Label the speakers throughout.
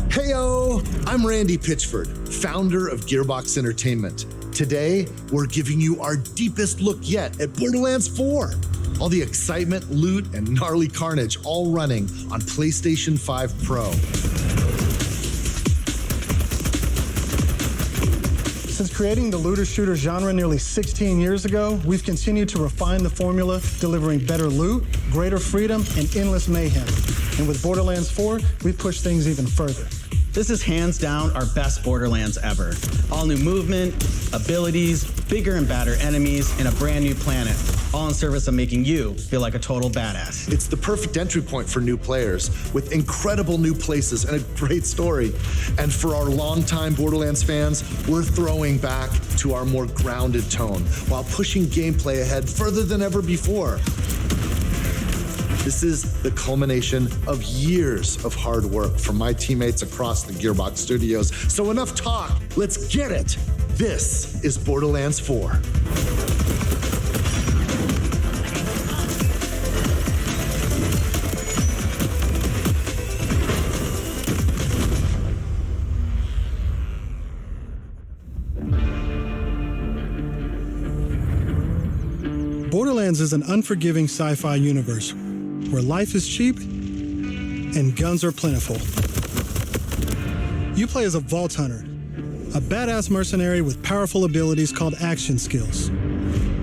Speaker 1: Heyo! I'm Randy Pitchford, founder of Gearbox Entertainment. Today, we're giving you our deepest look yet at Borderlands 4. All the excitement, loot, and gnarly carnage all running on PlayStation 5 Pro.
Speaker 2: Since creating the looter-shooter genre nearly 16 years ago, we've continued to refine the formula, delivering better loot, greater freedom, and endless mayhem. And with Borderlands 4, we've pushed things even further.
Speaker 3: This is hands down our best Borderlands ever. All new movement, abilities, bigger and badder enemies, and a brand new planet, all in service of making you feel like a total badass.
Speaker 1: It's the perfect entry point for new players, with incredible new places and a great story. And for our longtime Borderlands fans, we're throwing back to our more grounded tone, while pushing gameplay ahead further than ever before. This is the culmination of years of hard work from my teammates across the Gearbox studios. So enough talk, let's get it. This is Borderlands 4.
Speaker 2: Borderlands is an unforgiving sci-fi universe where life is cheap and guns are plentiful. You play as a Vault Hunter, a badass mercenary with powerful abilities called action skills.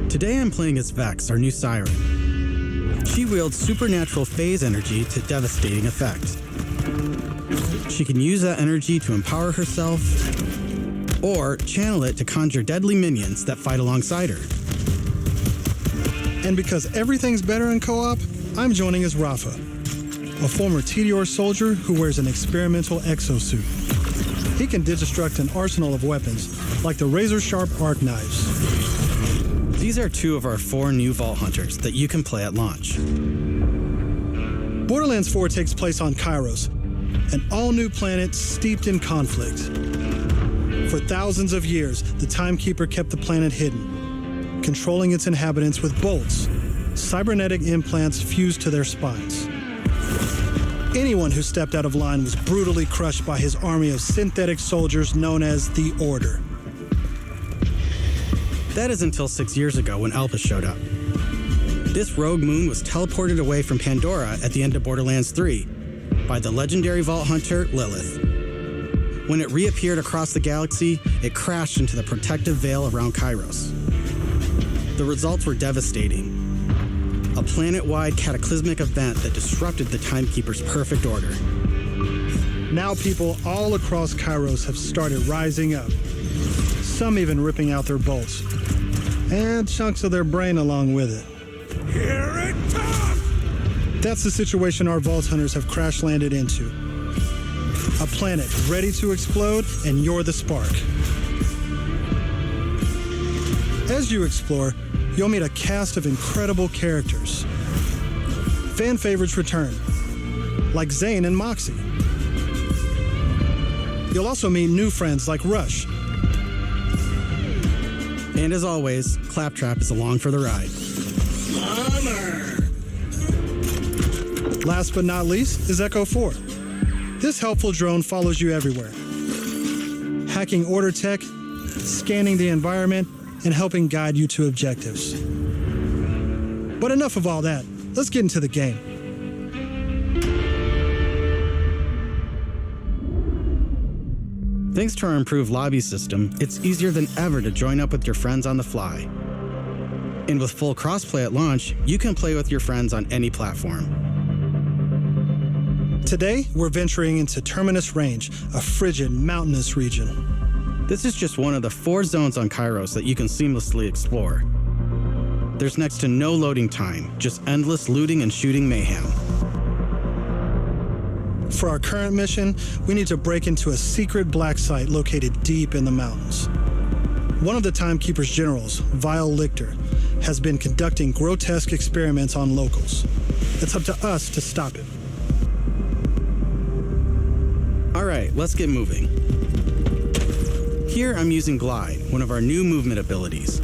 Speaker 3: Today I'm playing as Vex, our new siren. She wields supernatural phase energy to devastating effect. She can use that energy to empower herself or channel it to conjure deadly minions that fight alongside her.
Speaker 2: And because everything's better in co-op, I'm joining as Rafa, a former TDR soldier who wears an experimental exosuit. He can deconstruct an arsenal of weapons, like the razor-sharp arc knives.
Speaker 3: These are two of our 4 new Vault Hunters that you can play at launch.
Speaker 2: Borderlands 4 takes place on Kairos, an all-new planet steeped in conflict. For thousands of years, the Timekeeper kept the planet hidden, controlling its inhabitants with bolts, cybernetic implants fused to their spines. Anyone who stepped out of line was brutally crushed by his army of synthetic soldiers known as the Order.
Speaker 3: That is until 6 years ago when Elpis showed up. This rogue moon was teleported away from Pandora at the end of Borderlands 3 by the legendary Vault Hunter Lilith. When it reappeared across the galaxy, it crashed into the protective veil around Kairos. The results were devastating. A planet-wide cataclysmic event that disrupted the Timekeeper's perfect order.
Speaker 2: Now people all across Kairos have started rising up, some even ripping out their bolts, and chunks of their brain along with it.
Speaker 4: Here it comes!
Speaker 2: That's the situation our Vault Hunters have crash-landed into. A planet ready to explode, and you're the spark. As you explore, you'll meet a cast of incredible characters. Fan favorites return, like Zane and Moxie. You'll also meet new friends like Rush.
Speaker 3: And as always, Claptrap is along for the ride.
Speaker 2: Last but not least is Echo 4. This helpful drone follows you everywhere, hacking Order tech, scanning the environment, and helping guide you to objectives. But enough of all that. Let's get into the game.
Speaker 3: Thanks to our improved lobby system, it's easier than ever to join up with your friends on the fly. And with full crossplay at launch, you can play with your friends on any platform.
Speaker 2: Today, we're venturing into Terminus Range, a frigid, mountainous region.
Speaker 3: This is just one of the 4 zones on Kairos that you can seamlessly explore. There's next to no loading time, just endless looting and shooting mayhem.
Speaker 2: For our current mission, we need to break into a secret black site located deep in the mountains. One of the Timekeeper's generals, Vile Lichter, has been conducting grotesque experiments on locals. It's up to us to stop him.
Speaker 3: All right, let's get moving. Here I'm using Glide, one of our new movement abilities.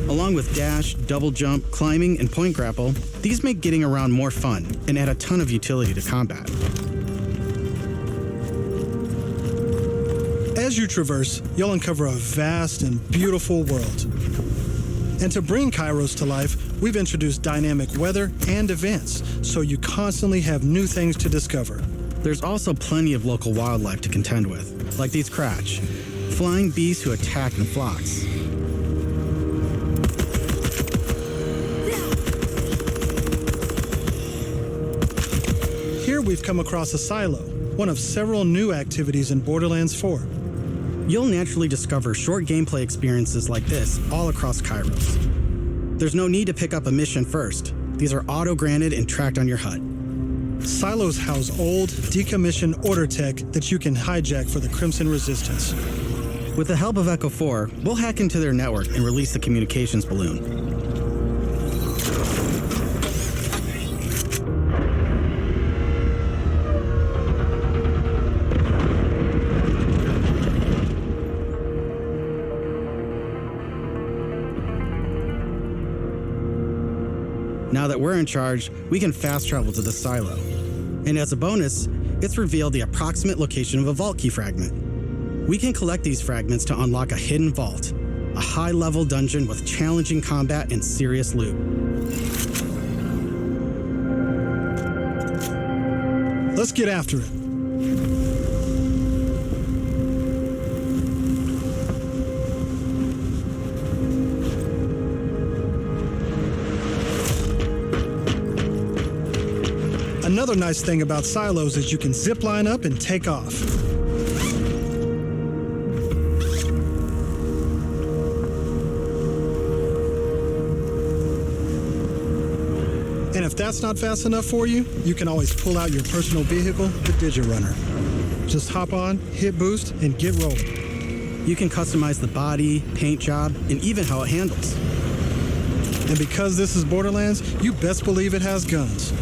Speaker 3: Along with dash, double jump, climbing, and point grapple, these make getting around more fun and add a ton of utility to combat.
Speaker 2: As you traverse, you'll uncover a vast and beautiful world. And to bring Kairos to life, we've introduced dynamic weather and events, so you constantly have new things to discover.
Speaker 3: There's also plenty of local wildlife to contend with, like these Kratch, flying beasts who attack in flocks.
Speaker 2: Here we've come across a silo, one of several new activities in Borderlands 4.
Speaker 3: You'll naturally discover short gameplay experiences like this all across Kairos. There's no need to pick up a mission first. These are auto-granted and tracked on your HUD.
Speaker 2: Silos house old, decommissioned order tech that you can hijack for the Crimson Resistance.
Speaker 3: With the help of Echo 4, we'll hack into their network and release the communications balloon. Now that we're in charge, we can fast travel to the silo. And as a bonus, it's revealed the approximate location of a vault key fragment. We can collect these fragments to unlock a hidden vault, a high-level dungeon with challenging combat and serious loot.
Speaker 2: Let's get after it. Another nice thing about silos is you can zip line up and take off. And if that's not fast enough for you, you can always pull out your personal vehicle, the Digirunner. Just hop on, hit boost, and get rolling.
Speaker 3: You can customize the body, paint job, and even how it handles.
Speaker 2: And because this is Borderlands, you best believe it has guns.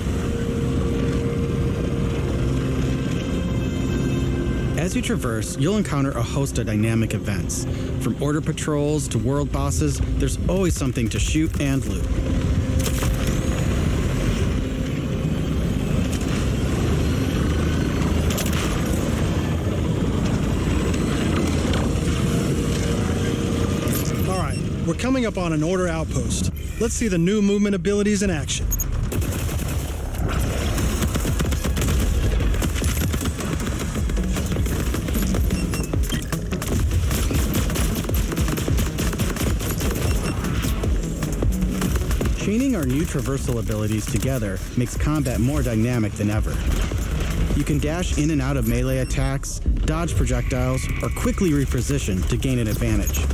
Speaker 3: As you traverse, you'll encounter a host of dynamic events. From order patrols to world bosses, there's always something to shoot and loot.
Speaker 2: All right, we're coming up on an order outpost. Let's see the new movement abilities in action.
Speaker 3: Chaining our new traversal abilities together makes combat more dynamic than ever. You can dash in and out of melee attacks, dodge projectiles, or quickly reposition to gain an advantage.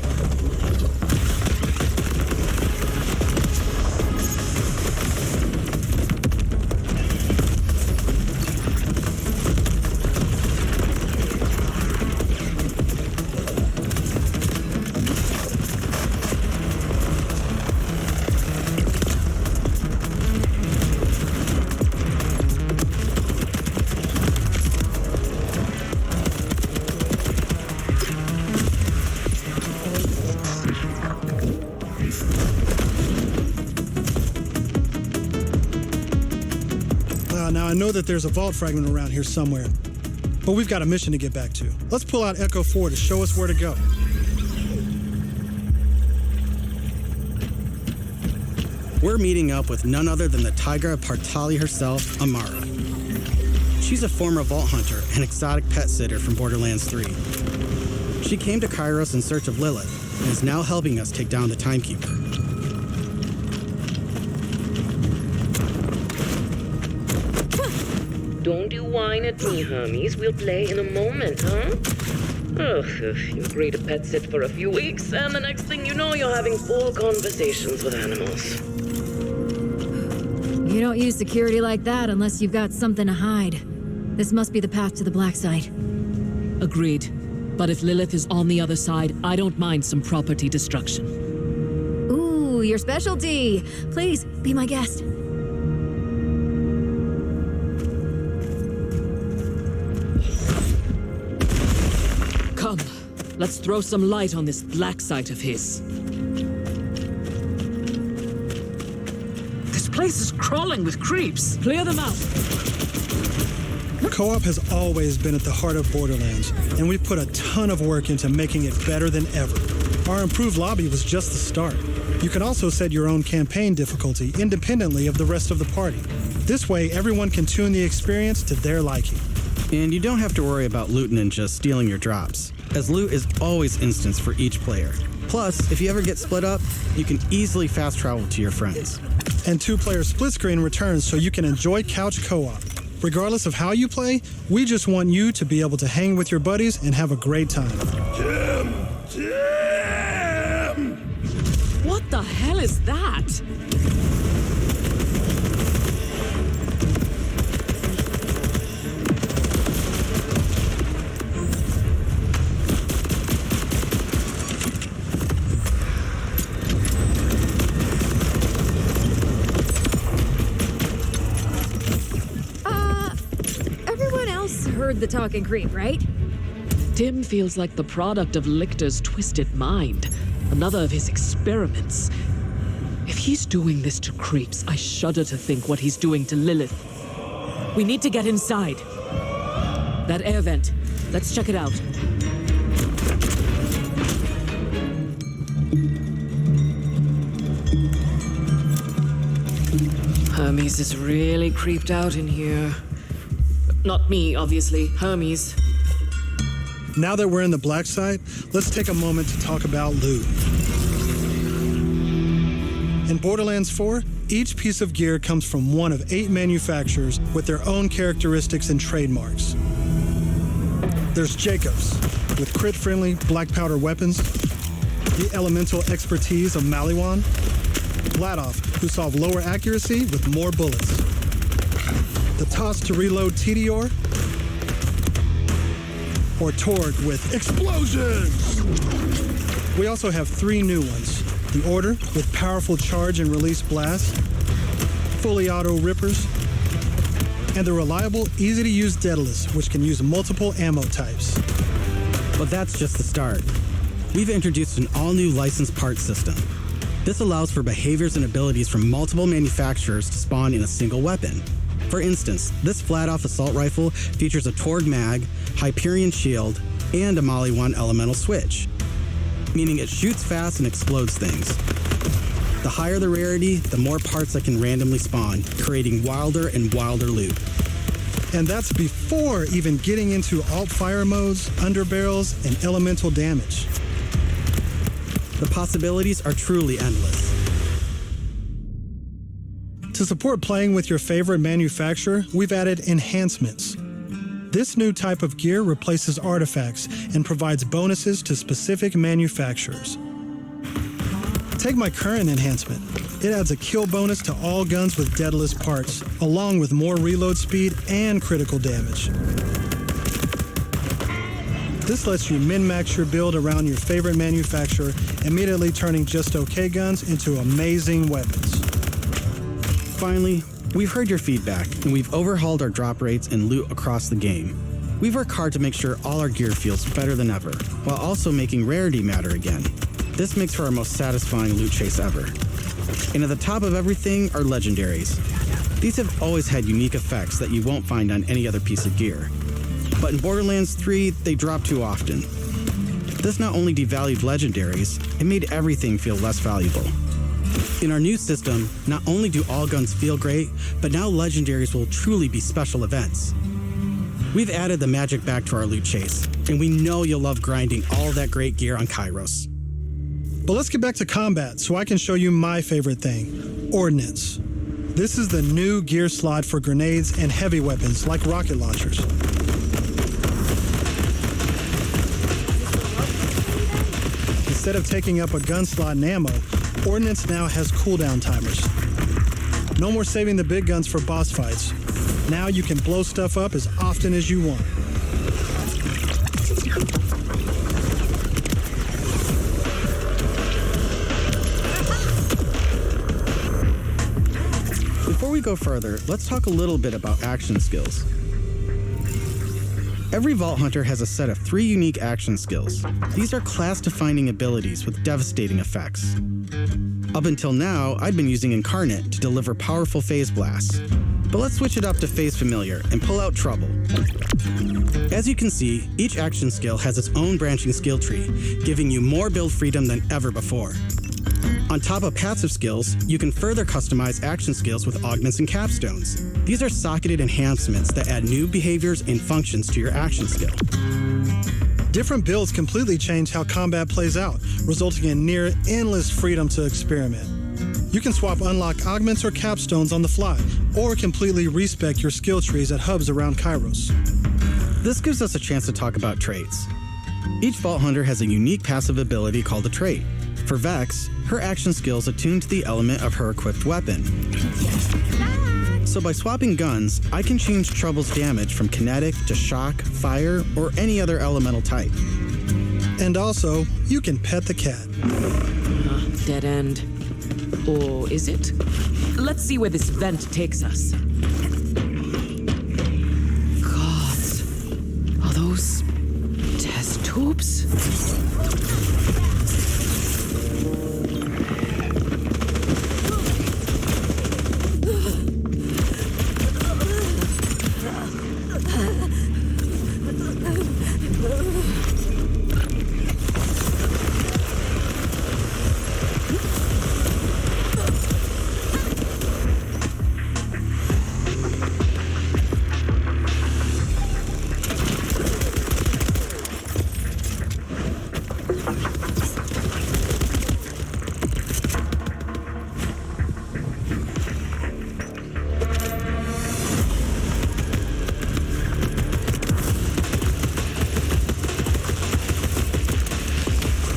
Speaker 2: Now, I know that there's a vault fragment around here somewhere, but we've got a mission to get back to. Let's pull out Echo 4 to show us where to go.
Speaker 3: We're meeting up with none other than the Tigra Partali herself, Amara. She's a former vault hunter and exotic pet sitter from Borderlands 3. She came to Kairos in search of Lilith and is now helping us take down the Timekeeper.
Speaker 5: Don't you whine at me, Hermes. We'll play in a moment, huh? Ugh, you agree to pet sit for a few weeks, and the next thing you know, you're having full conversations with animals.
Speaker 6: You don't use security like that unless you've got something to hide. This must be the path to the black side.
Speaker 7: Agreed. But if Lilith is on the other side, I don't mind some property destruction.
Speaker 6: Ooh, your specialty. Please, be my guest.
Speaker 7: Come, let's throw some light on this black site of his. This place is crawling with creeps. Clear them out.
Speaker 2: Co-op has always been at the heart of Borderlands, and we've put a ton of work into making it better than ever. Our improved lobby was just the start. You can also set your own campaign difficulty independently of the rest of the party. This way, everyone can tune the experience to their liking.
Speaker 3: And you don't have to worry about loot ninjas stealing your drops, as loot is always instanced for each player. Plus, if you ever get split up, you can easily fast travel to your friends.
Speaker 2: And two-player split screen returns so you can enjoy couch co-op. Regardless of how you play, we just want you to be able to hang with your buddies and have a great time.
Speaker 4: Jim!
Speaker 7: What the hell is that?
Speaker 6: Heard the talking creep, right?
Speaker 7: Tim feels like the product of Lictor's twisted mind, another of his experiments. If he's doing this to creeps, I shudder to think what he's doing to Lilith. We need to get inside. That air vent. Let's check it out. Hermes is really creeped out in here. Not me, obviously. Hermes.
Speaker 2: Now that we're in the black site, let's take a moment to talk about loot. In Borderlands 4, each piece of gear comes from one of 8 manufacturers with their own characteristics and trademarks. There's Jacobs, with crit-friendly black powder weapons, the elemental expertise of Maliwan, Vladoff, who solve lower accuracy with more bullets, the toss to reload Tediore, or Torg with explosions. We also have 3 new ones. The Order with powerful charge and release blasts, fully auto rippers, and the reliable, easy to use Daedalus, which can use multiple ammo types.
Speaker 3: But that's just the start. We've introduced an all-new licensed parts system. This allows for behaviors and abilities from multiple manufacturers to spawn in a single weapon. For instance, this flat-off assault rifle features a Torg mag, Hyperion shield, and a Maliwan elemental switch, meaning it shoots fast and explodes things. The higher the rarity, the more parts that can randomly spawn, creating wilder and wilder loot.
Speaker 2: And that's before even getting into alt-fire modes, underbarrels, and elemental damage.
Speaker 3: The possibilities are truly endless.
Speaker 2: To support playing with your favorite manufacturer, we've added enhancements. This new type of gear replaces artifacts and provides bonuses to specific manufacturers. Take my current enhancement. It adds a kill bonus to all guns with Daedalus parts, along with more reload speed and critical damage. This lets you min-max your build around your favorite manufacturer, immediately turning just okay guns into amazing weapons.
Speaker 3: Finally, we've heard your feedback, and we've overhauled our drop rates and loot across the game. We've worked hard to make sure all our gear feels better than ever, while also making rarity matter again. This makes for our most satisfying loot chase ever. And at the top of everything are legendaries. These have always had unique effects that you won't find on any other piece of gear. But in Borderlands 3, they drop too often. This not only devalued legendaries, it made everything feel less valuable. In our new system, not only do all guns feel great, but now legendaries will truly be special events. We've added the magic back to our loot chase, and we know you'll love grinding all that great gear on Kairos.
Speaker 2: But let's get back to combat so I can show you my favorite thing, Ordnance. This is the new gear slot for grenades and heavy weapons like rocket launchers. Instead of taking up a gun slot and ammo, Ordnance now has cooldown timers. No more saving the big guns for boss fights. Now you can blow stuff up as often as you want.
Speaker 3: Before we go further, let's talk a little bit about action skills. Every Vault Hunter has a set of 3 unique action skills. These are class-defining abilities with devastating effects. Up until now, I'd been using Incarnate to deliver powerful phase blasts. But let's switch it up to Phase Familiar and pull out Trouble. As you can see, each action skill has its own branching skill tree, giving you more build freedom than ever before. On top of passive skills, you can further customize action skills with augments and capstones. These are socketed enhancements that add new behaviors and functions to your action skill.
Speaker 2: Different builds completely change how combat plays out, resulting in near endless freedom to experiment. You can swap unlock augments or capstones on the fly, or completely respec your skill trees at hubs around Kairos.
Speaker 3: This gives us a chance to talk about traits. Each Vault Hunter has a unique passive ability called a trait. For Vex, her action skills attune to the element of her equipped weapon. So by swapping guns, I can change Trouble's damage from kinetic to shock, fire, or any other elemental type.
Speaker 2: And also, you can pet the cat.
Speaker 7: Dead end. Or is it? Let's see where this vent takes us. Gods. Are those test tubes?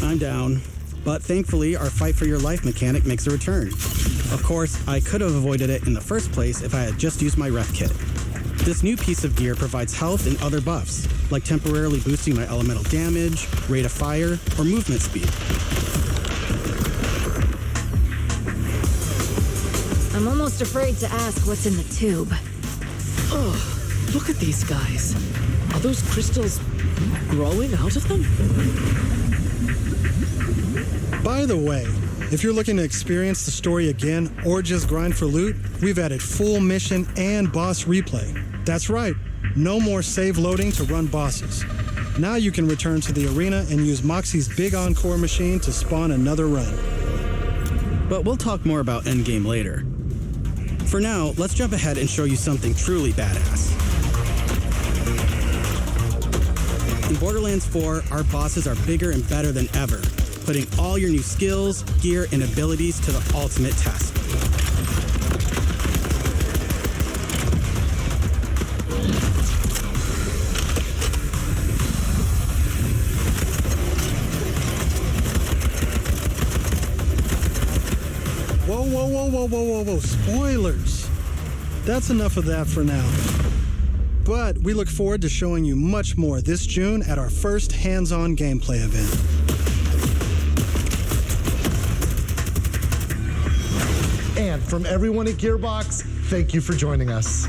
Speaker 3: I'm down, but thankfully our fight for your life mechanic makes a return. Of course, I could have avoided it in the first place if I had just used my ref kit. This new piece of gear provides health and other buffs, like temporarily boosting my elemental damage, rate of fire, or movement speed.
Speaker 6: I'm almost afraid to ask what's in the tube.
Speaker 7: Oh, look at these guys. Are those crystals growing out of them?
Speaker 2: By the way, if you're looking to experience the story again or just grind for loot, we've added full mission and boss replay. That's right, no more save loading to run bosses. Now you can return to the arena and use Moxie's big encore machine to spawn another run.
Speaker 3: But we'll talk more about endgame later. For now, let's jump ahead and show you something truly badass. In Borderlands 4, our bosses are bigger and better than ever, putting all your new skills, gear, and abilities to the ultimate test.
Speaker 2: Whoa, spoilers! That's enough of that for now. But we look forward to showing you much more this June at our first hands-on gameplay event.
Speaker 1: And from everyone at Gearbox, thank you for joining us.